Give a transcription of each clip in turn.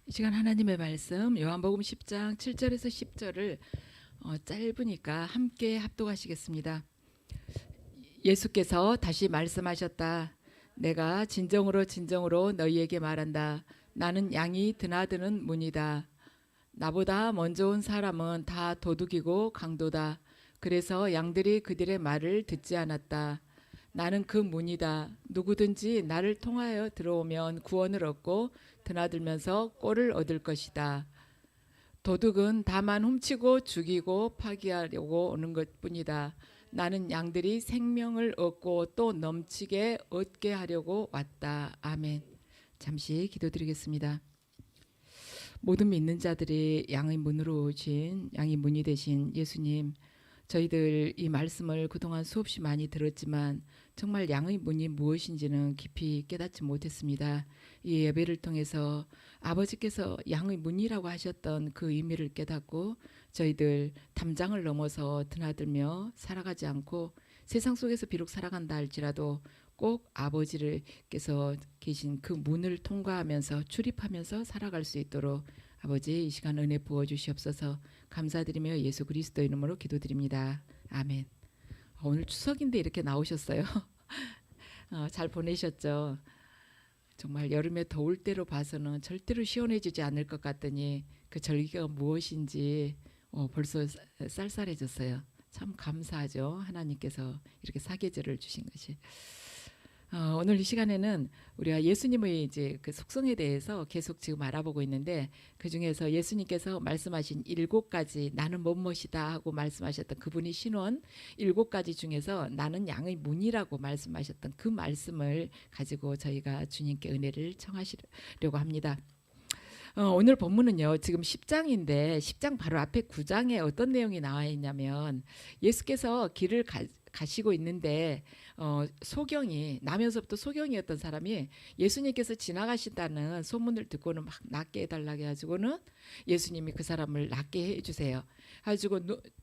이 시간 하나님의 말씀 요한복음 10장 7절에서 10절을 짧으니까 함께 합독하시겠습니다. 예수께서 다시 말씀하셨다. 내가 진정으로 진정으로 너희에게 말한다. 나는 양이 드나드는 문이다. 나보다 먼저 온 사람은 다 도둑이고 강도다. 그래서 양들이 그들의 말을 듣지 않았다. 나는 그 문이다. 누구든지 나를 통하여 들어오면 구원을 얻고 드나들면서 꼴을 얻을 것이다. 도둑은 다만 훔치고 죽이고 파기하려고 오는 것뿐이다. 나는 양들이 생명을 얻고 또 넘치게 얻게 하려고 왔다. 아멘. 잠시 기도드리겠습니다. 모든 믿는 자들이 양의 문으로 오신 양의 문이 되신 예수님, 저희들 이 말씀을 그동안 수없이 많이 들었지만 정말 양의 문이 무엇인지는 깊이 깨닫지 못했습니다. 이 예배를 통해서 아버지께서 양의 문이라고 하셨던 그 의미를 깨닫고 저희들 담장을 넘어서 드나들며 살아가지 않고 세상 속에서 비록 살아간다 할지라도 꼭 아버지께서 계신 그 문을 통과하면서 출입하면서 살아갈 수 있도록 아버지 이 시간 은혜 부어주시옵소서. 감사드리며 예수 그리스도 이름으로 기도드립니다. 아멘. 오늘 추석인데 이렇게 나오셨어요. 잘 보내셨죠? 정말 여름에 더울 때로 봐서는 절대로 시원해지지 않을 것 같더니 그 절기가 무엇인지 벌써 쌀쌀해졌어요. 참 감사하죠. 하나님께서 이렇게 사계절을 주신 것이. 오늘 이 시간에는 우리가 예수님의 이제 그 속성에 대해서 계속 지금 알아보고 있는데, 그 중에서 예수님께서 말씀하신 7가지 나는 뭐뭐이다 하고 말씀하셨던 그분이 신원 7가지 중에서 나는 양의 문이라고 말씀하셨던 그 말씀을 가지고 저희가 주님께 은혜를 청하시려고 합니다. 오늘 본문은요 지금 10장인데 10장 바로 앞에 9장에 어떤 내용이 나와 있냐면, 예수께서 길을 가시고 있는데 소경이 나면서부터 소경이었던 사람이 예수님께서 지나가신다는 소문을 듣고는 막 낫게 해달라고 해가지고는 예수님이 그 사람을 낫게 해주세요. 가지고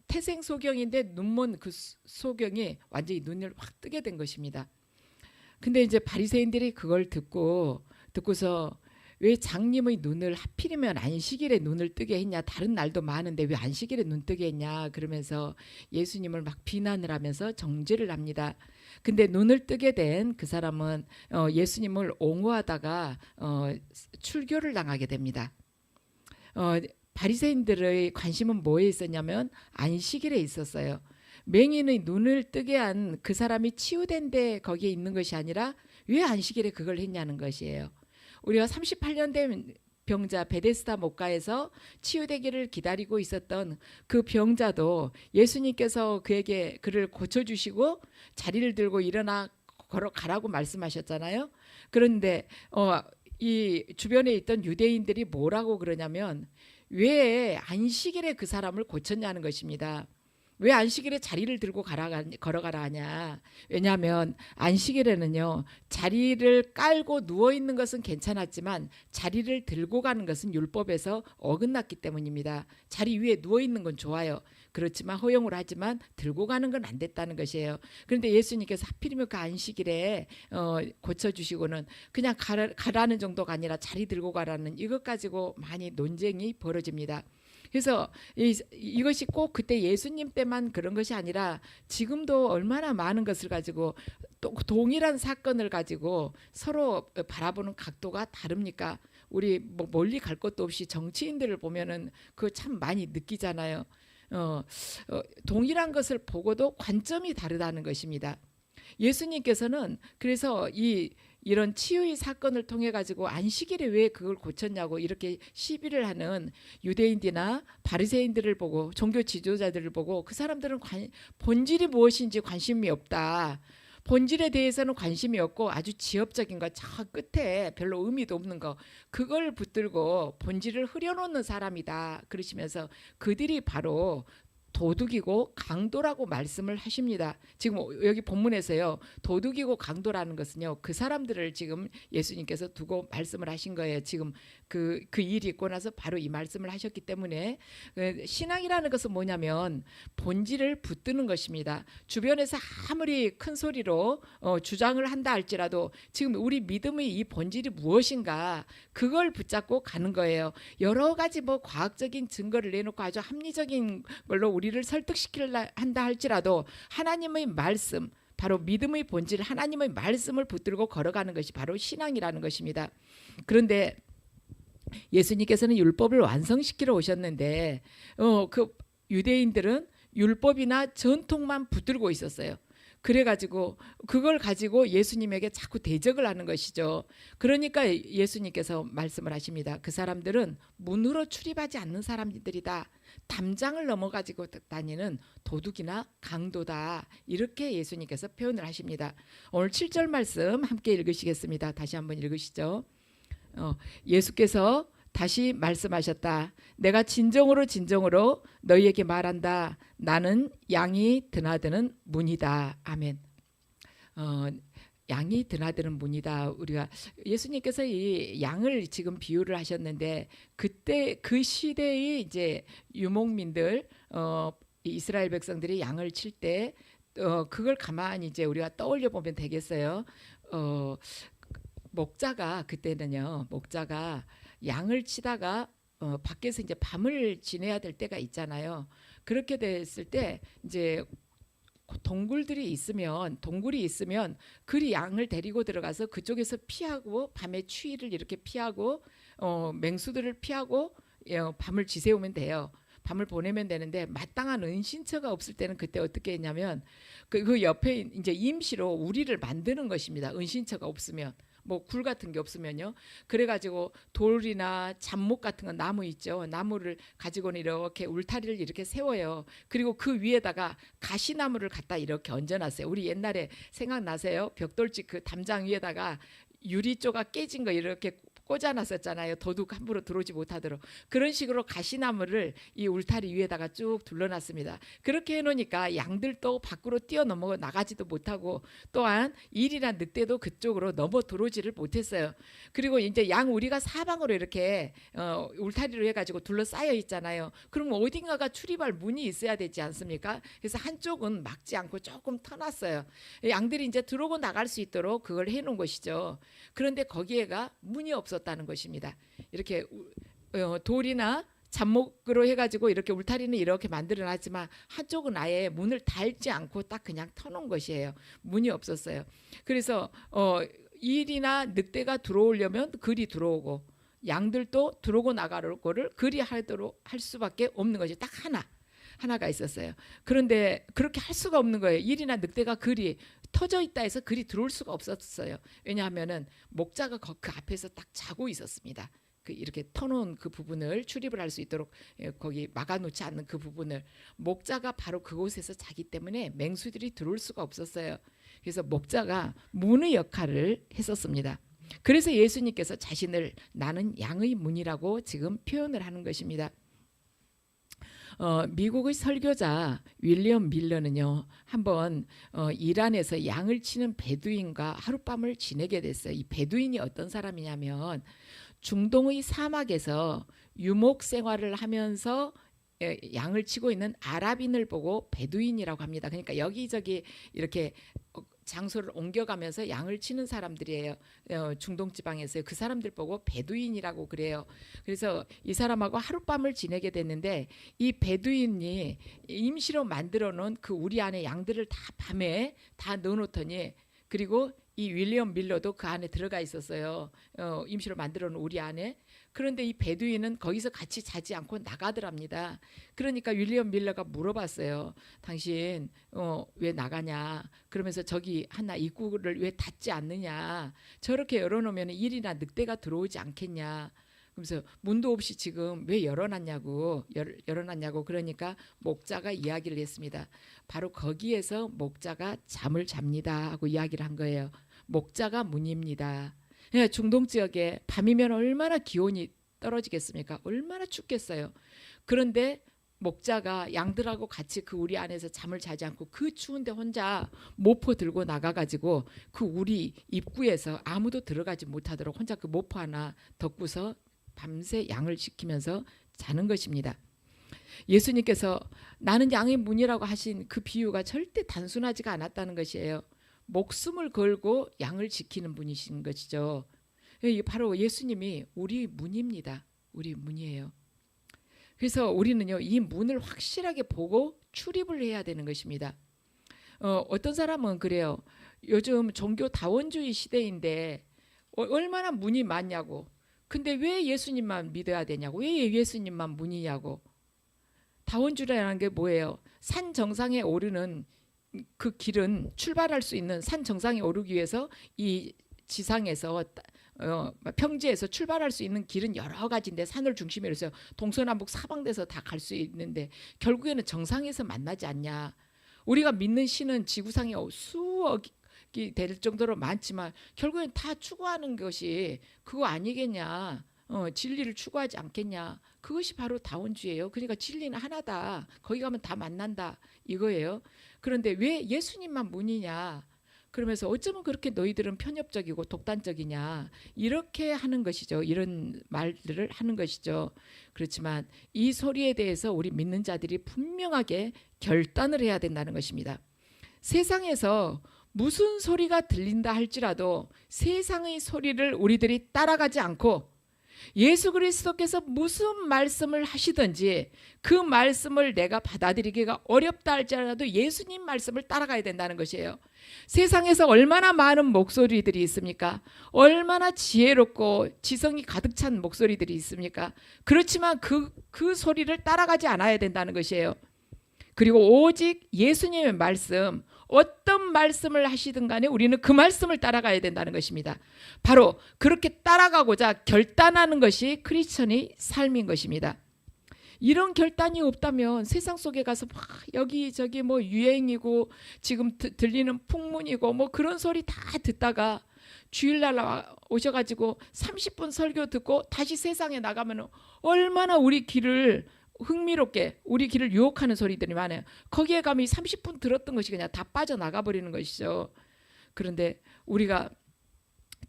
태생 소경인데 눈먼 그 소경이 완전히 눈을 확 뜨게 된 것입니다. 근데 이제 바리새인들이 그걸 듣고서 왜 장님의 눈을 하필이면 안식일에 눈을 뜨게 했냐, 다른 날도 많은데 왜 안식일에 눈 뜨게 했냐 그러면서 예수님을 막 비난을 하면서 정죄를 합니다. 근데 눈을 뜨게 된 그 사람은 예수님을 옹호하다가 출교를 당하게 됩니다. 바리새인들의 관심은 뭐에 있었냐면 안식일에 있었어요. 맹인의 눈을 뜨게 한 그 사람이 치유된 데 거기에 있는 것이 아니라 왜 안식일에 그걸 했냐는 것이에요. 우리가 38년 된 병자 베데스다 목가에서 치유되기를 기다리고 있었던 그 병자도 예수님께서 그를 고쳐주시고 자리를 들고 일어나 걸어가라고 말씀하셨잖아요. 그런데 이 주변에 있던 유대인들이 뭐라고 그러냐면 왜 안식일에 그 사람을 고쳤냐는 것입니다. 왜 안식일에 자리를 들고 걸어가라 하냐. 왜냐하면 안식일에는요 자리를 깔고 누워있는 것은 괜찮았지만 자리를 들고 가는 것은 율법에서 어긋났기 때문입니다. 자리 위에 누워있는 건 좋아요. 그렇지만 허용을 하지만 들고 가는 건 안 됐다는 것이에요. 그런데 예수님께서 하필이면 그 안식일에 고쳐주시고는 그냥 가라는 정도가 아니라 자리 들고 가라는 이것 가지고 많이 논쟁이 벌어집니다. 그래서 이것이 꼭 그때 예수님 때만 그런 것이 아니라 지금도 얼마나 많은 것을 가지고 또 동일한 사건을 가지고 서로 바라보는 각도가 다릅니까? 우리 뭐 멀리 갈 것도 없이 정치인들을 보면은 그 참 많이 느끼잖아요. 동일한 것을 보고도 관점이 다르다는 것입니다. 예수님께서는 그래서 이런 치유의 사건을 통해 가지고 안식일에 왜 그걸 고쳤냐고 이렇게 시비를 하는 유대인들이나 바리새인들을 보고 종교 지도자들을 보고 그 사람들은 본질이 무엇인지 관심이 없다. 본질에 대해서는 관심이 없고 아주 지엽적인 거, 저 끝에 별로 의미도 없는 거, 그걸 붙들고 본질을 흐려놓는 사람이다 그러시면서 그들이 바로 도둑이고 강도라고 말씀을 하십니다. 지금 여기 본문에서요, 도둑이고 강도라는 것은요, 그 사람들을 지금 예수님께서 두고 말씀을 하신 거예요. 지금 그 일이 있고 나서 바로 이 말씀을 하셨기 때문에, 신앙이라는 것은 뭐냐면 본질을 붙드는 것입니다. 주변에서 아무리 큰 소리로 주장을 한다 할지라도 지금 우리 믿음의 이 본질이 무엇인가, 그걸 붙잡고 가는 거예요. 여러 가지 뭐 과학적인 증거를 내놓고 아주 합리적인 걸로 우리를 설득시키려 한다 할지라도 하나님의 말씀, 바로 믿음의 본질, 하나님의 말씀을 붙들고 걸어가는 것이 바로 신앙이라는 것입니다. 그런데 예수님께서는 율법을 완성시키러 오셨는데 그 유대인들은 율법이나 전통만 붙들고 있었어요. 그래가지고 그걸 가지고 예수님에게 자꾸 대적을 하는 것이죠. 그러니까 예수님께서 말씀을 하십니다. 그 사람들은 문으로 출입하지 않는 사람들이다. 담장을 넘어가지고 다니는 도둑이나 강도다. 이렇게 예수님께서 표현을 하십니다. 오늘 7절 말씀 함께 읽으시겠습니다. 다시 한번 읽으시죠. 예수께서 다시 말씀하셨다. 내가 진정으로 진정으로 너희에게 말한다. 나는 양이 드나드는 문이다. 아멘. 양이 드나드는 문이다. 우리가 예수님께서 이 양을 지금 비유를 하셨는데, 그때 그 시대의 이제 유목민들, 이스라엘 백성들이 양을 칠 때 그걸 가만히 이제 우리가 떠올려 보면 되겠어요. 목자가 그때는요, 목자가 양을 치다가 밖에서 이제 밤을 지내야 될 때가 있잖아요. 그렇게 됐을 때 이제 동굴이 있으면 그리 양을 데리고 들어가서 그쪽에서 피하고, 밤에 추위를 이렇게 피하고 맹수들을 피하고 밤을 지새우면 돼요. 밤을 보내면 되는데, 마땅한 은신처가 없을 때는 그때 어떻게 했냐면 그 옆에 이제 임시로 우리를 만드는 것입니다. 은신처가 없으면, 뭐 굴 같은 게 없으면요. 그래가지고 돌이나 잡목 같은 거, 나무 있죠. 나무를 가지고는 이렇게 울타리를 이렇게 세워요. 그리고 그 위에다가 가시나무를 갖다 이렇게 얹어놨어요. 우리 옛날에 생각나세요? 벽돌집 그 담장 위에다가 유리 조각 깨진 거 이렇게 꽂아놨었잖아요. 도둑 함부로 들어오지 못하도록. 그런 식으로 가시나무를 이 울타리 위에다가 쭉 둘러놨습니다. 그렇게 해놓으니까 양들도 밖으로 뛰어넘어 나가지도 못하고, 또한 일이나 늑대도 그쪽으로 넘어 들어오지를 못했어요. 그리고 이제 양 우리가 사방으로 이렇게 울타리로 해가지고 둘러싸여 있잖아요. 그럼 어딘가가 출입할 문이 있어야 되지 않습니까? 그래서 한쪽은 막지 않고 조금 터놨어요. 양들이 이제 들어오고 나갈 수 있도록 그걸 해놓은 것이죠. 그런데 거기에가 문이 없었다는 것입니다. 이렇게 돌이나 잡목으로 해가지고 이렇게 울타리는 이렇게 만들어놨지만 한쪽은 아예 문을 달지 않고 딱 그냥 터놓은 것이에요. 문이 없었어요. 그래서 일이나 늑대가 들어오려면 그리 들어오고, 양들도 들어오고 나갈 거를 그리 하도록 할 수밖에 없는 것이 딱 하나가 있었어요. 그런데 그렇게 할 수가 없는 거예요. 일이나 늑대가 그리 터져 있다 해서 그리 들어올 수가 없었어요. 왜냐하면은 목자가 그 앞에서 딱 자고 있었습니다. 그 이렇게 터놓은 그 부분을 출입을 할 수 있도록 거기 막아놓지 않는 그 부분을, 목자가 바로 그곳에서 자기 때문에 맹수들이 들어올 수가 없었어요. 그래서 목자가 문의 역할을 했었습니다. 그래서 예수님께서 자신을 나는 양의 문이라고 지금 표현을 하는 것입니다. 미국의 설교자 윌리엄 밀러는요, 한번 이란에서 양을 치는 베두인과 하룻밤을 지내게 됐어요. 이 베두인이 어떤 사람이냐면 중동의 사막에서 유목 생활을 하면서 양을 치고 있는 아랍인을 보고 베두인이라고 합니다. 그러니까 여기저기 이렇게 장소를 옮겨가면서 양을 치는 사람들이에요. 중동 지방에서 그 사람들 보고 베두인이라고 그래요. 그래서 이 사람하고 하룻밤을 지내게 됐는데, 이 베두인이 임시로 만들어 놓은 그 우리 안에 양들을 다 밤에 다 넣어놓더니, 그리고 이 윌리엄 밀러도 그 안에 들어가 있었어요. 임시로 만들어 놓은 우리 안에. 그런데 이 베두인은 거기서 같이 자지 않고 나가더랍니다. 그러니까 윌리엄 밀러가 물어봤어요. 당신 왜 나가냐? 그러면서 저기 하나 입구를 왜 닫지 않느냐? 저렇게 열어놓으면 일이나 늑대가 들어오지 않겠냐? 그러면서 문도 없이 지금 왜 열어놨냐고. 그러니까 목자가 이야기를 했습니다. 바로 거기에서 목자가 잠을 잡니다 하고 이야기를 한 거예요. 목자가 문입니다. 중동 지역에 밤이면 얼마나 기온이 떨어지겠습니까? 얼마나 춥겠어요. 그런데 목자가 양들하고 같이 그 우리 안에서 잠을 자지 않고 그 추운데 혼자 모포 들고 나가가지고 그 우리 입구에서 아무도 들어가지 못하도록 혼자 그 모포 하나 덮고서 밤새 양을 지키면서 자는 것입니다. 예수님께서 나는 양의 문이라고 하신 그 비유가 절대 단순하지가 않았다는 것이에요. 목숨을 걸고 양을 지키는 분이신 것이죠. 바로 예수님이 우리 문입니다. 우리 문이에요. 그래서 우리는요, 이 문을 확실하게 보고 출입을 해야 되는 것입니다. 어떤 사람은 그래요. 요즘 종교 다원주의 시대인데 얼마나 문이 많냐고. 근데 왜 예수님만 믿어야 되냐고. 왜 예수님만 문이냐고. 다원주의라는 게 뭐예요? 산 정상에 오르는 그 길은, 출발할 수 있는 산 정상에 오르기 위해서 이 지상에서 평지에서 출발할 수 있는 길은 여러 가지인데, 산을 중심으로 해서 동서남북 사방돼서 다 갈 수 있는데 결국에는 정상에서 만나지 않냐. 우리가 믿는 신은 지구상에 수억이 될 정도로 많지만 결국엔 다 추구하는 것이 그거 아니겠냐. 진리를 추구하지 않겠냐. 그것이 바로 다원주의예요. 그러니까 진리는 하나다. 거기 가면 다 만난다. 이거예요. 그런데 왜 예수님만 문이냐. 그러면서 어쩌면 그렇게 너희들은 편협적이고 독단적이냐, 이렇게 하는 것이죠. 이런 말들을 하는 것이죠. 그렇지만 이 소리에 대해서 우리 믿는 자들이 분명하게 결단을 해야 된다는 것입니다. 세상에서 무슨 소리가 들린다 할지라도 세상의 소리를 우리들이 따라가지 않고 예수 그리스도께서 무슨 말씀을 하시든지 그 말씀을 내가 받아들이기가 어렵다 할지라도 예수님 말씀을 따라가야 된다는 것이에요. 세상에서 얼마나 많은 목소리들이 있습니까? 얼마나 지혜롭고 지성이 가득 찬 목소리들이 있습니까? 그렇지만 그 소리를 따라가지 않아야 된다는 것이에요. 그리고 오직 예수님의 말씀, 어떤 말씀을 하시든 간에 우리는 그 말씀을 따라가야 된다는 것입니다. 바로 그렇게 따라가고자 결단하는 것이 크리스천의 삶인 것입니다. 이런 결단이 없다면 세상 속에 가서 막 여기저기 뭐 유행이고 지금 들리는 풍문이고 뭐 그런 소리 다 듣다가 주일날 오셔가지고 30분 설교 듣고 다시 세상에 나가면 얼마나 우리 귀를 흥미롭게, 우리 귀를 유혹하는 소리들이 많아요. 거기에 가면 30분 들었던 것이 그냥 다 빠져나가 버리는 것이죠. 그런데 우리가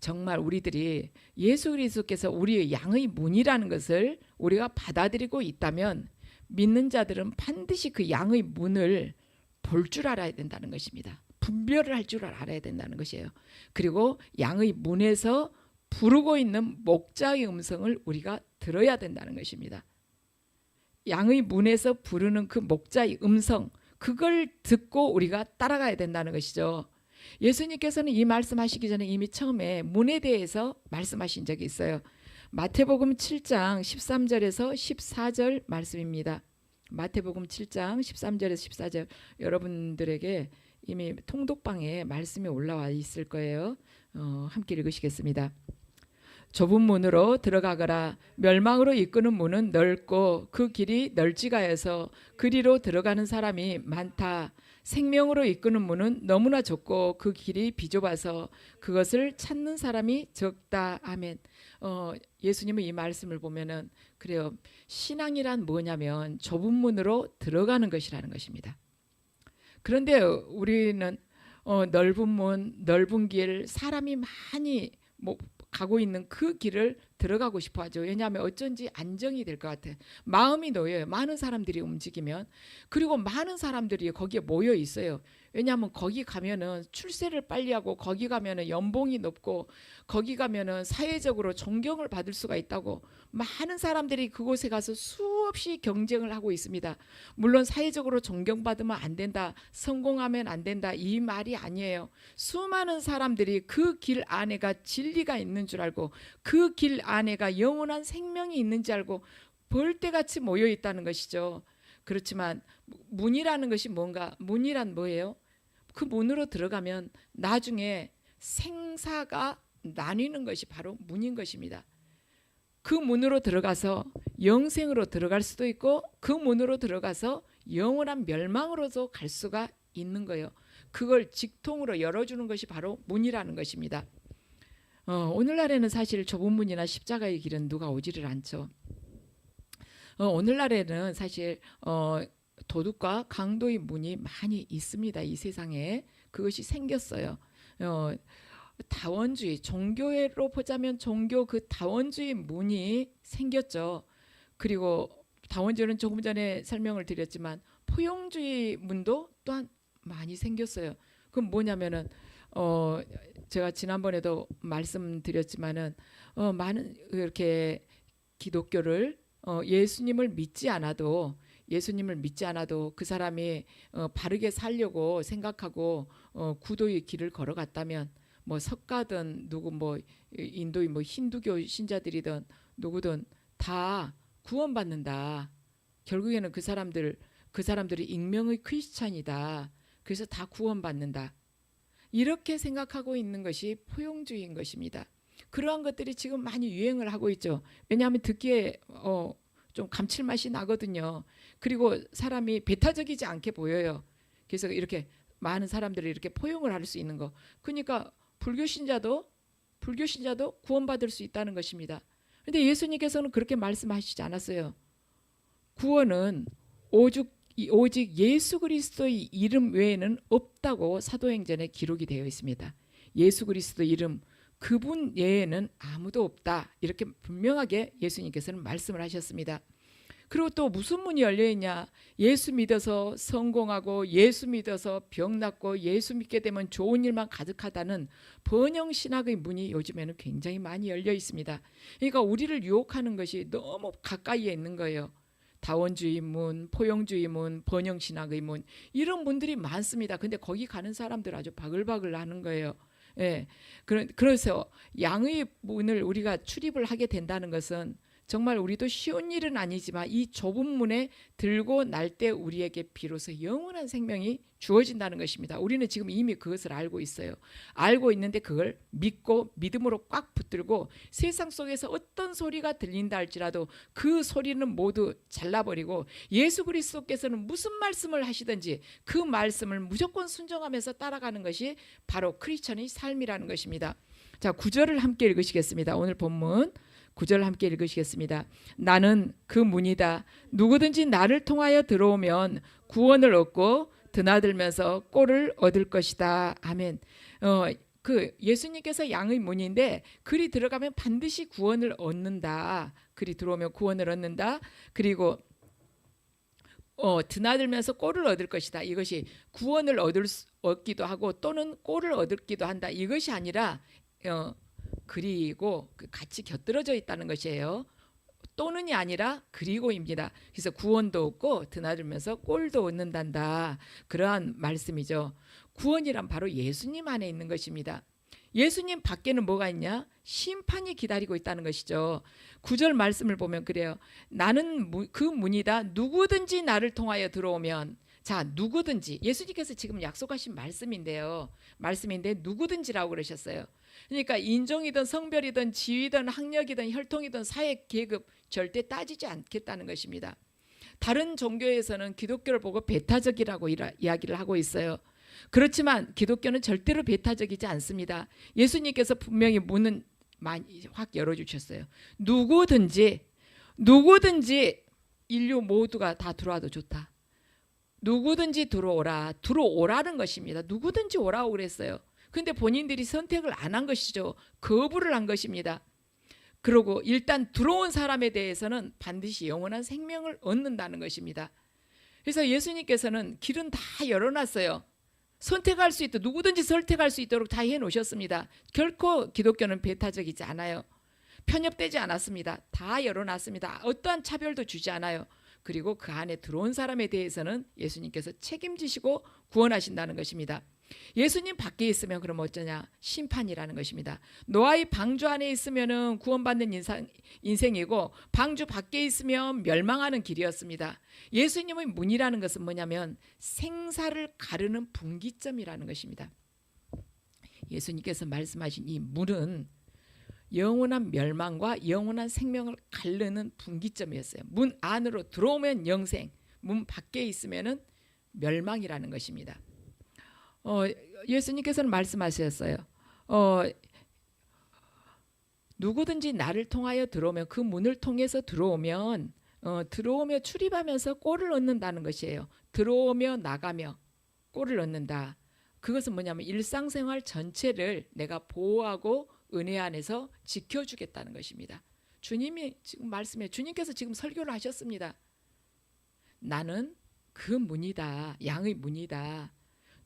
정말 우리들이 예수 그리스도께서 우리의 양의 문이라는 것을 우리가 받아들이고 있다면 믿는 자들은 반드시 그 양의 문을 볼 줄 알아야 된다는 것입니다. 분별을 할 줄 알아야 된다는 것이에요. 그리고 양의 문에서 부르고 있는 목자의 음성을 우리가 들어야 된다는 것입니다. 양의 문에서 부르는 그 목자의 음성, 그걸 듣고 우리가 따라가야 된다는 것이죠. 예수님께서는 이 말씀하시기 전에 이미 처음에 문에 대해서 말씀하신 적이 있어요. 마태복음 7장 13절에서 14절 말씀입니다. 마태복음 7장 13절에서 14절, 여러분들에게 이미 통독방에 말씀이 올라와 있을 거예요. 함께 읽으시겠습니다. 좁은 문으로 들어가거라. 멸망으로 이끄는 문은 넓고 그 길이 널찍하여서 그리로 들어가는 사람이 많다. 생명으로 이끄는 문은 너무나 좁고 그 길이 비좁아서 그것을 찾는 사람이 적다. 아멘. 예수님은 이 말씀을 보면은 그래요. 신앙이란 뭐냐면 좁은 문으로 들어가는 것이라는 것입니다. 그런데 우리는 넓은 문, 넓은 길, 사람이 많이 가고 있는 그 길을 들어가고 싶어 하죠. 왜냐하면 어쩐지 안정이 될 것 같아요. 마음이 놓여요. 많은 사람들이 움직이면. 그리고 많은 사람들이 거기에 모여 있어요. 왜냐하면 거기 가면은 출세를 빨리 하고, 거기 가면은 연봉이 높고, 거기 가면은 사회적으로 존경을 받을 수가 있다고 많은 사람들이 그곳에 가서 수없이 경쟁을 하고 있습니다. 물론 사회적으로 존경받으면 안 된다, 성공하면 안 된다, 이 말이 아니에요. 수많은 사람들이 그 길 안에가 진리가 있는 줄 알고, 그 길 안에가 영원한 생명이 있는 줄 알고 벌떼같이 모여 있다는 것이죠. 그렇지만 문이라는 것이 뭔가, 문이란 뭐예요? 그 문으로 들어가면 나중에 생사가 나뉘는 것이 바로 문인 것입니다. 그 문으로 들어가서 영생으로 들어갈 수도 있고, 그 문으로 들어가서 영원한 멸망으로도 갈 수가 있는 거예요. 그걸 직통으로 열어주는 것이 바로 문이라는 것입니다. 오늘날에는 사실 좁은 문이나 십자가의 길은 누가 오지를 않죠. 오늘날에는 사실 도둑과 강도의 문이 많이 있습니다. 이 세상에 그것이 생겼어요. 어, 다원주의, 종교로 보자면 종교 그 다원주의 문이 생겼죠. 그리고 다원주의는 조금 전에 설명을 드렸지만 포용주의 문도 또한 많이 생겼어요. 그럼 뭐냐면은 어, 제가 지난번에도 말씀드렸지만은 많은 이렇게 기독교를 예수님을 믿지 않아도 그 사람이 바르게 살려고 생각하고 구도의 길을 걸어갔다면 뭐 석가든 누구 뭐 인도의 뭐 힌두교 신자들이든 누구든 다 구원받는다. 결국에는 그 사람들이 익명의 크리스찬이다. 그래서 다 구원받는다. 이렇게 생각하고 있는 것이 포용주의인 것입니다. 그러한 것들이 지금 많이 유행을 하고 있죠. 왜냐하면 듣기에 좀 감칠맛이 나거든요. 그리고 사람이 배타적이지 않게 보여요. 그래서 이렇게 많은 사람들이 이렇게 포용을 할 수 있는 거. 그러니까 불교 신자도 구원받을 수 있다는 것입니다. 그런데 예수님께서는 그렇게 말씀하시지 않았어요. 구원은 오직 예수 그리스도의 이름 외에는 없다고 사도행전에 기록이 되어 있습니다. 예수 그리스도 이름 그분 외에는 아무도 없다. 이렇게 분명하게 예수님께서는 말씀을 하셨습니다. 그리고 또 무슨 문이 열려있냐. 예수 믿어서 성공하고 예수 믿어서 병 낫고 예수 믿게 되면 좋은 일만 가득하다는 번영신학의 문이 요즘에는 굉장히 많이 열려 있습니다. 그러니까 우리를 유혹하는 것이 너무 가까이에 있는 거예요. 다원주의 문, 포용주의 문, 번영신학의 문 이런 문들이 많습니다. 근데 거기 가는 사람들 아주 바글바글 하는 거예요. 예. 그래서 양의 문을 우리가 출입을 하게 된다는 것은 정말 우리도 쉬운 일은 아니지만 이 좁은 문에 들고 날 때 우리에게 비로소 영원한 생명이 주어진다는 것입니다. 우리는 지금 이미 그것을 알고 있어요. 알고 있는데 그걸 믿고 믿음으로 꽉 붙들고 세상 속에서 어떤 소리가 들린다 할지라도 그 소리는 모두 잘라버리고 예수 그리스도께서는 무슨 말씀을 하시든지 그 말씀을 무조건 순종하면서 따라가는 것이 바로 크리스천의 삶이라는 것입니다. 자, 9절을 함께 읽으시겠습니다. 오늘 본문 9절 함께 읽으시겠습니다. 나는 그 문이다. 누구든지 나를 통하여 들어오면 구원을 얻고 드나들면서 꼴을 얻을 것이다. 아멘. 그 예수님께서 양의 문인데 그리 들어가면 반드시 구원을 얻는다. 그리 들어오면 구원을 얻는다. 그리고 드나들면서 꼴을 얻을 것이다. 이것이 구원을 얻기도 하고 또는 꼴을 얻기도 한다. 이것이 아니라 그리고 같이 곁들여져 있다는 것이에요. 또는이 아니라 그리고입니다. 그래서 구원도 얻고 드나들면서 꼴도 얻는단다. 그러한 말씀이죠. 구원이란 바로 예수님 안에 있는 것입니다. 예수님 밖에는 뭐가 있냐? 심판이 기다리고 있다는 것이죠. 9절 말씀을 보면 그래요. 나는 그 문이다. 누구든지 나를 통하여 들어오면 자, 누구든지 예수님께서 지금 약속하신 말씀인데 누구든지라고 그러셨어요. 그러니까 인종이든 성별이든 지위든 학력이든 혈통이든 사회 계급 절대 따지지 않겠다는 것입니다. 다른 종교에서는 기독교를 보고 배타적이라고 이야기를 하고 있어요. 그렇지만 기독교는 절대로 배타적이지 않습니다. 예수님께서 분명히 문은 많이 확 열어주셨어요. 누구든지 인류 모두가 다 들어와도 좋다. 누구든지 들어오라는 것입니다. 누구든지 오라고 그랬어요. 근데 본인들이 선택을 안 한 것이죠. 거부를 한 것입니다. 그리고 일단 들어온 사람에 대해서는 반드시 영원한 생명을 얻는다는 것입니다. 그래서 예수님께서는 길은 다 열어놨어요. 선택할 수 있도록 누구든지 선택할 수 있도록 다 해놓으셨습니다. 결코 기독교는 배타적이지 않아요. 편협되지 않았습니다. 다 열어놨습니다. 어떠한 차별도 주지 않아요. 그리고 그 안에 들어온 사람에 대해서는 예수님께서 책임지시고 구원하신다는 것입니다. 예수님 밖에 있으면 그럼 어쩌냐? 심판이라는 것입니다. 노아의 방주 안에 있으면 구원받는 인생이고 방주 밖에 있으면 멸망하는 길이었습니다. 예수님의 문이라는 것은 뭐냐면 생사를 가르는 분기점이라는 것입니다. 예수님께서 말씀하신 이 문은 영원한 멸망과 영원한 생명을 가르는 분기점이었어요. 문 안으로 들어오면 영생, 문 밖에 있으면 멸망이라는 것입니다. 예수님께서는 말씀하셨어요. 누구든지 나를 통하여 들어오면 그 문을 통해서 들어오면 들어오며 출입하면서 꼴을 얻는다는 것이에요. 들어오며 나가며 꼴을 얻는다. 그것은 뭐냐면 일상생활 전체를 내가 보호하고 은혜 안에서 지켜주겠다는 것입니다. 주님이 지금 말씀해, 주님께서 지금 설교를 하셨습니다. 나는 그 문이다. 양의 문이다.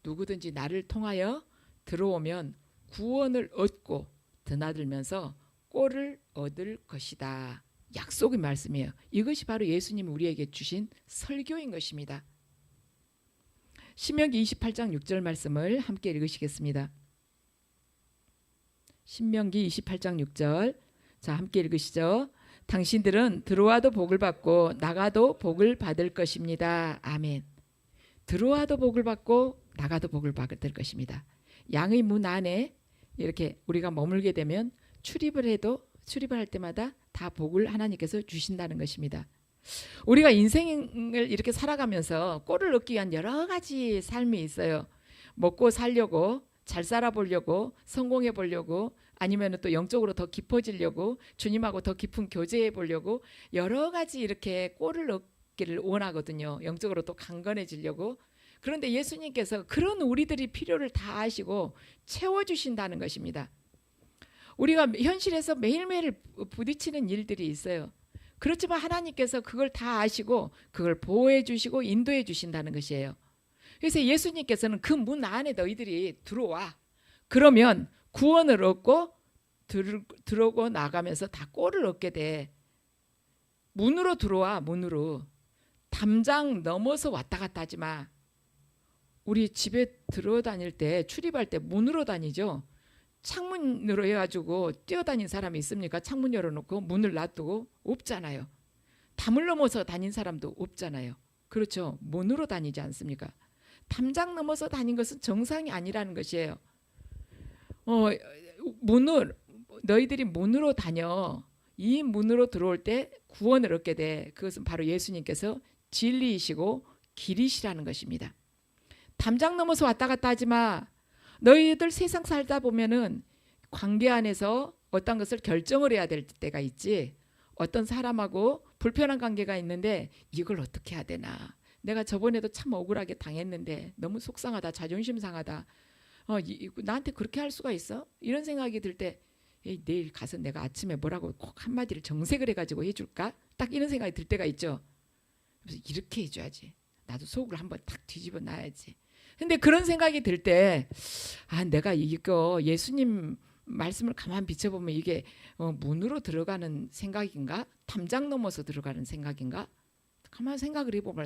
누구든지 나를 통하여 들어오면 구원을 얻고 드나들면서 꼴을 얻을 것이다. 약속의 말씀이에요. 이것이 바로 예수님이 우리에게 주신 설교인 것입니다. 신명기 28장 6절 말씀을 함께 읽으시겠습니다. 신명기 28장 6절, 자 함께 읽으시죠. 당신들은 들어와도 복을 받고 나가도 복을 받을 것입니다. 아멘. 들어와도 복을 받고 나가도 복을 받을 것입니다. 양의 문 안에 이렇게 우리가 머물게 되면 출입을 할 때마다 다 복을 하나님께서 주신다는 것입니다. 우리가 인생을 이렇게 살아가면서 꼴을 얻기 위한 여러 가지 삶이 있어요. 먹고 살려고, 잘 살아보려고, 성공해 보려고, 아니면 또 영적으로 더 깊어지려고, 주님하고 더 깊은 교제해 보려고 여러 가지 이렇게 꼴을 얻기를 원하거든요. 영적으로 또 강건해지려고. 그런데 예수님께서 그런 우리들이 필요를 다 아시고 채워주신다는 것입니다. 우리가 현실에서 매일매일 부딪히는 일들이 있어요. 그렇지만 하나님께서 그걸 다 아시고 그걸 보호해 주시고 인도해 주신다는 것이에요. 그래서 예수님께서는 그 문 안에 너희들이 들어와. 그러면 구원을 얻고 들어오고 나가면서 다 꼴을 얻게 돼. 문으로 들어와. 문으로. 담장 넘어서 왔다 갔다 하지 마. 우리 집에 들어다닐 때 출입할 때 문으로 다니죠. 창문으로 해가지고 뛰어다닌 사람이 있습니까? 창문 열어놓고 문을 놔두고 없잖아요. 담을 넘어서 다닌 사람도 없잖아요. 그렇죠. 문으로 다니지 않습니까? 담장 넘어서 다닌 것은 정상이 아니라는 것이에요. 너희들이 문으로 다녀. 이 문으로 들어올 때 구원을 얻게 돼. 그것은 바로 예수님께서 진리이시고 길이시라는 것입니다. 담장 넘어서 왔다 갔다 하지 마. 너희들 세상 살다 보면은 관계 안에서 어떤 것을 결정을 해야 될 때가 있지. 어떤 사람하고 불편한 관계가 있는데 이걸 어떻게 해야 되나. 내가 저번에도 참 억울하게 당했는데 너무 속상하다. 자존심 상하다. 나한테 그렇게 할 수가 있어? 이런 생각이 들 때 내일 가서 내가 아침에 뭐라고 꼭 한마디를 정색을 해가지고 해줄까? 딱 이런 생각이 들 때가 있죠. 그래서 이렇게 해줘야지. 나도 속을 한번 탁 뒤집어 놔야지. 근데 그런 생각이 들 때 내가 이거 예수님 말씀을 가만 비춰보면 이게 문으로 들어가는 생각인가? 담장 넘어서 들어가는 생각인가? 가만 생각을 해보면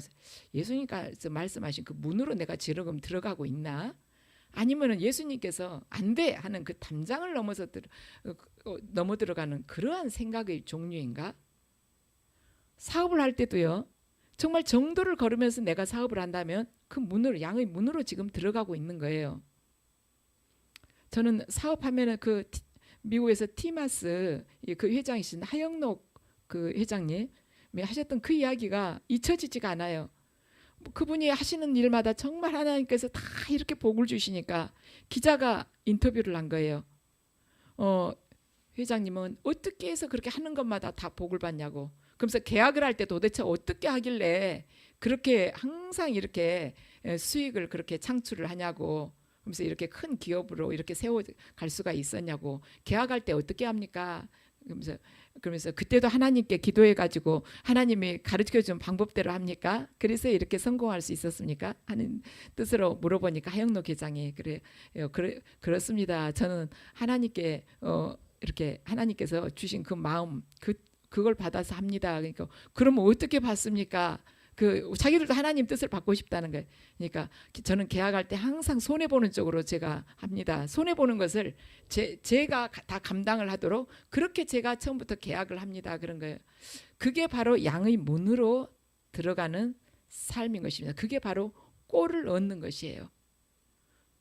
예수님께서 말씀하신 그 문으로 내가 지금 들어가고 있나? 아니면은 예수님께서 안 돼 하는 그 담장을 넘어서 넘어 들어가는 그러한 생각의 종류인가? 사업을 할 때도요. 정말 정도를 걸으면서 내가 사업을 한다면 그 문으로, 양의 문으로 지금 들어가고 있는 거예요. 저는 사업하면은 그 미국에서 티마스 그 회장이신 하영록 그 회장님 하셨던 그 이야기가 잊혀지지가 않아요. 그분이 하시는 일마다 정말 하나님께서 다 이렇게 복을 주시니까 기자가 인터뷰를 한 거예요. 회장님은 어떻게 해서 그렇게 하는 것마다 다 복을 받냐고. 그러면서 계약을 할 때 도대체 어떻게 하길래 그렇게 항상 이렇게 수익을 그렇게 창출을 하냐고. 그러면서 이렇게 큰 기업으로 이렇게 세워갈 수가 있었냐고. 계약할 때 어떻게 합니까? 그러면서 그때도 하나님께 기도해가지고 하나님이 가르쳐준 방법대로 합니까? 그래서 이렇게 성공할 수 있었습니까? 하는 뜻으로 물어보니까 하영록 회장이 그렇습니다. 저는 하나님께 이렇게 하나님께서 주신 그 마음 그걸 받아서 합니다. 그러니까 그러면 어떻게 받습니까? 자기들도 하나님 뜻을 받고 싶다는 거예요. 그러니까 저는 계약할 때 항상 손해 보는 쪽으로 제가 합니다. 손해 보는 것을 제가 다 감당을 하도록 그렇게 제가 처음부터 계약을 합니다. 그런 거예요. 그게 바로 양의 문으로 들어가는 삶인 것입니다. 그게 바로 꼴을 얻는 것이에요.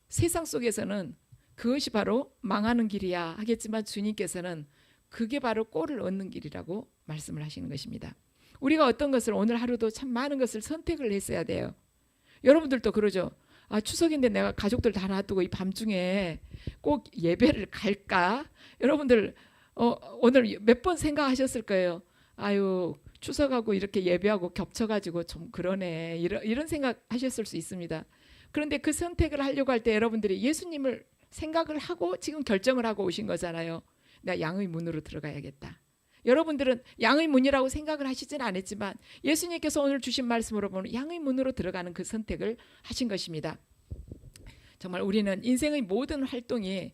세상 속에서는 그것이 바로 망하는 길이야 하겠지만 주님께서는 그게 바로 꼴을 얻는 길이라고 말씀을 하시는 것입니다. 우리가 어떤 것을 오늘 하루도 참 많은 것을 선택을 했어야 돼요. 여러분들도 그러죠. 추석인데 내가 가족들 다 놔두고 이 밤중에 꼭 예배를 갈까? 여러분들 오늘 몇 번 생각하셨을 거예요. 추석하고 이렇게 예배하고 겹쳐가지고 좀 그러네, 이런 생각 하셨을 수 있습니다. 그런데 그 선택을 하려고 할 때 여러분들이 예수님을 생각을 하고 지금 결정을 하고 오신 거잖아요. 내가 양의 문으로 들어가야겠다. 여러분들은 양의 문이라고 생각을 하시지는 않았지만 예수님께서 오늘 주신 말씀으로 보면 양의 문으로 들어가는 그 선택을 하신 것입니다. 정말 우리는 인생의 모든 활동이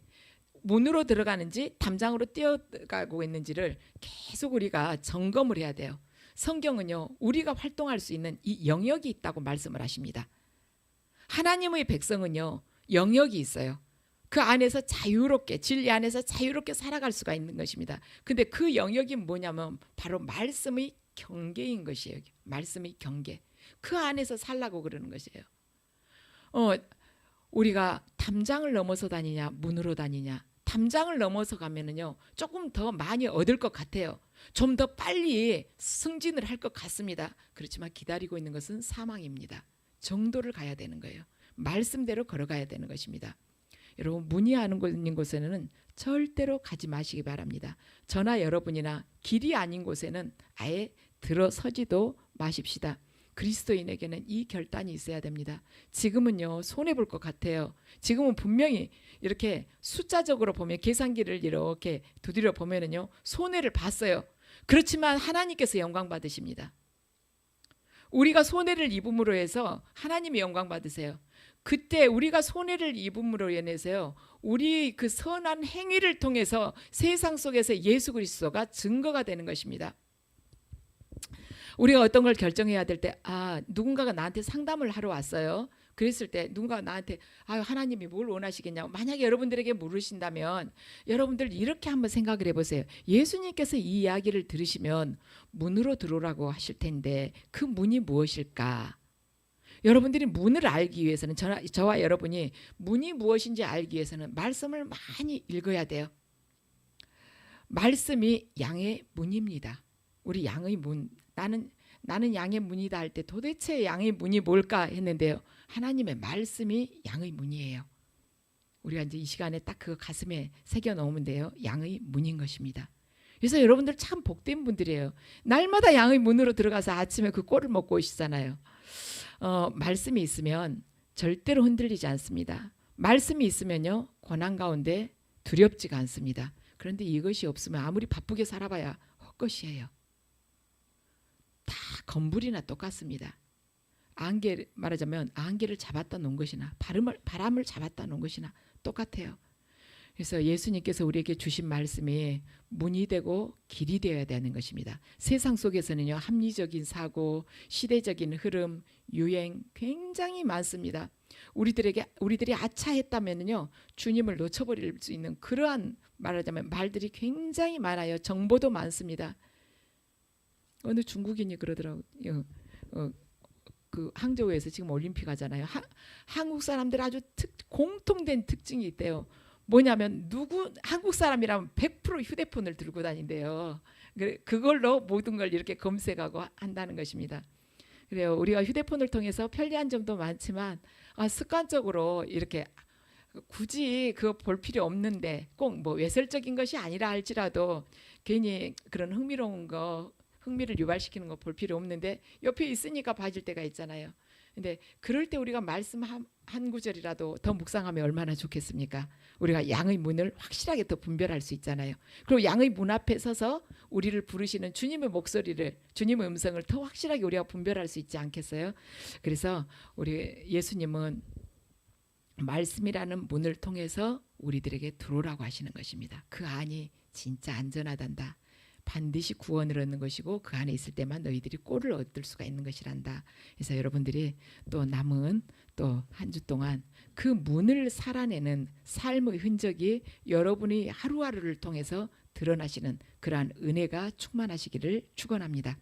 문으로 들어가는지 담장으로 뛰어가고 있는지를 계속 우리가 점검을 해야 돼요. 성경은요, 우리가 활동할 수 있는 이 영역이 있다고 말씀을 하십니다. 하나님의 백성은요, 영역이 있어요. 그 안에서 자유롭게, 진리 안에서 자유롭게 살아갈 수가 있는 것입니다. 근데 그 영역이 뭐냐면 바로 말씀의 경계인 것이에요. 말씀의 경계. 그 안에서 살라고 그러는 것이에요. 우리가 담장을 넘어서 다니냐, 문으로 다니냐. 담장을 넘어서 가면은요, 조금 더 많이 얻을 것 같아요. 좀 더 빨리 승진을 할 것 같습니다. 그렇지만 기다리고 있는 것은 사망입니다. 정도를 가야 되는 거예요. 말씀대로 걸어가야 되는 것입니다. 여러분, 문이 아닌 곳에는 절대로 가지 마시기 바랍니다. 저나 여러분이나 길이 아닌 곳에는 아예 들어서지도 마십시다. 그리스도인에게는 이 결단이 있어야 됩니다. 지금은요, 손해볼 것 같아요. 지금은 분명히 이렇게 숫자적으로 보면 계산기를 이렇게 두드려 보면은요, 손해를 봤어요. 그렇지만 하나님께서 영광 받으십니다. 우리가 손해를 입음으로 해서 하나님이 영광 받으세요. 그때 우리가 손해를 입음으로 인해서요, 우리 그 선한 행위를 통해서 세상 속에서 예수 그리스도가 증거가 되는 것입니다. 우리가 어떤 걸 결정해야 될 때, 누군가가 나한테 상담을 하러 왔어요. 그랬을 때 누군가 나한테 하나님이 뭘 원하시겠냐고 만약에 여러분들에게 물으신다면 여러분들 이렇게 한번 생각을 해보세요. 예수님께서 이 이야기를 들으시면 문으로 들어오라고 하실 텐데 그 문이 무엇일까? 여러분들이 문을 알기 위해서는 저와 여러분이 문이 무엇인지 알기 위해서는 말씀을 많이 읽어야 돼요. 말씀이 양의 문입니다. 우리 양의 문, 나는 양의 문이다 할 때 도대체 양의 문이 뭘까 했는데요, 하나님의 말씀이 양의 문이에요. 우리가 이제 이 시간에 딱 그 가슴에 새겨 놓으면 돼요. 양의 문인 것입니다. 그래서 여러분들 참 복된 분들이에요. 날마다 양의 문으로 들어가서 아침에 그 꼴을 먹고 오시잖아요. 말씀이 있으면 절대로 흔들리지 않습니다. 말씀이 있으면요, 고난 가운데 두렵지가 않습니다. 그런데 이것이 없으면 아무리 바쁘게 살아봐야 헛것이에요. 다 건물이나 똑같습니다. 말하자면 안개를 잡았다 놓은 것이나 바람을 잡았다 놓은 것이나 똑같아요. 그래서 예수님께서 우리에게 주신 말씀이 문이 되고 길이 되어야 되는 것입니다. 세상 속에서는요, 합리적인 사고, 시대적인 흐름, 유행 굉장히 많습니다. 우리들이 아차했다면요, 주님을 놓쳐버릴 수 있는 그러한 말하자면 말들이 굉장히 많아요. 정보도 많습니다. 어느 중국인이 그러더라고요. 그 항저우에서 지금 올림픽 하잖아요. 한국 사람들 아주 공통된 특징이 있대요. 뭐냐면 한국 사람이라면 100% 휴대폰을 들고 다닌대요. 그걸로 모든 걸 이렇게 검색하고 한다는 것입니다. 그래요. 우리가 휴대폰을 통해서 편리한 점도 많지만 습관적으로 이렇게 굳이 그거 볼 필요 없는데 꼭 뭐 외설적인 것이 아니라 할지라도 괜히 그런 흥미를 유발시키는 거 볼 필요 없는데 옆에 있으니까 봐줄 때가 있잖아요. 근데 그럴 때 우리가 말씀 한 구절이라도 더 묵상하면 얼마나 좋겠습니까? 우리가 양의 문을 확실하게 더 분별할 수 있잖아요. 그리고 양의 문 앞에 서서 우리를 부르시는 주님의 목소리를, 주님의 음성을 더 확실하게 우리가 분별할 수 있지 않겠어요? 그래서 우리 예수님은 말씀이라는 문을 통해서 우리들에게 들어오라고 하시는 것입니다. 그 안이 진짜 안전하단다. 반드시 구원을 얻는 것이고 그 안에 있을 때만 너희들이 꼴을 얻을 수가 있는 것이란다. 그래서 여러분들이 또 남은 또 한 주 동안 그 문을 살아내는 삶의 흔적이 여러분이 하루하루를 통해서 드러나시는 그러한 은혜가 충만하시기를 축원합니다.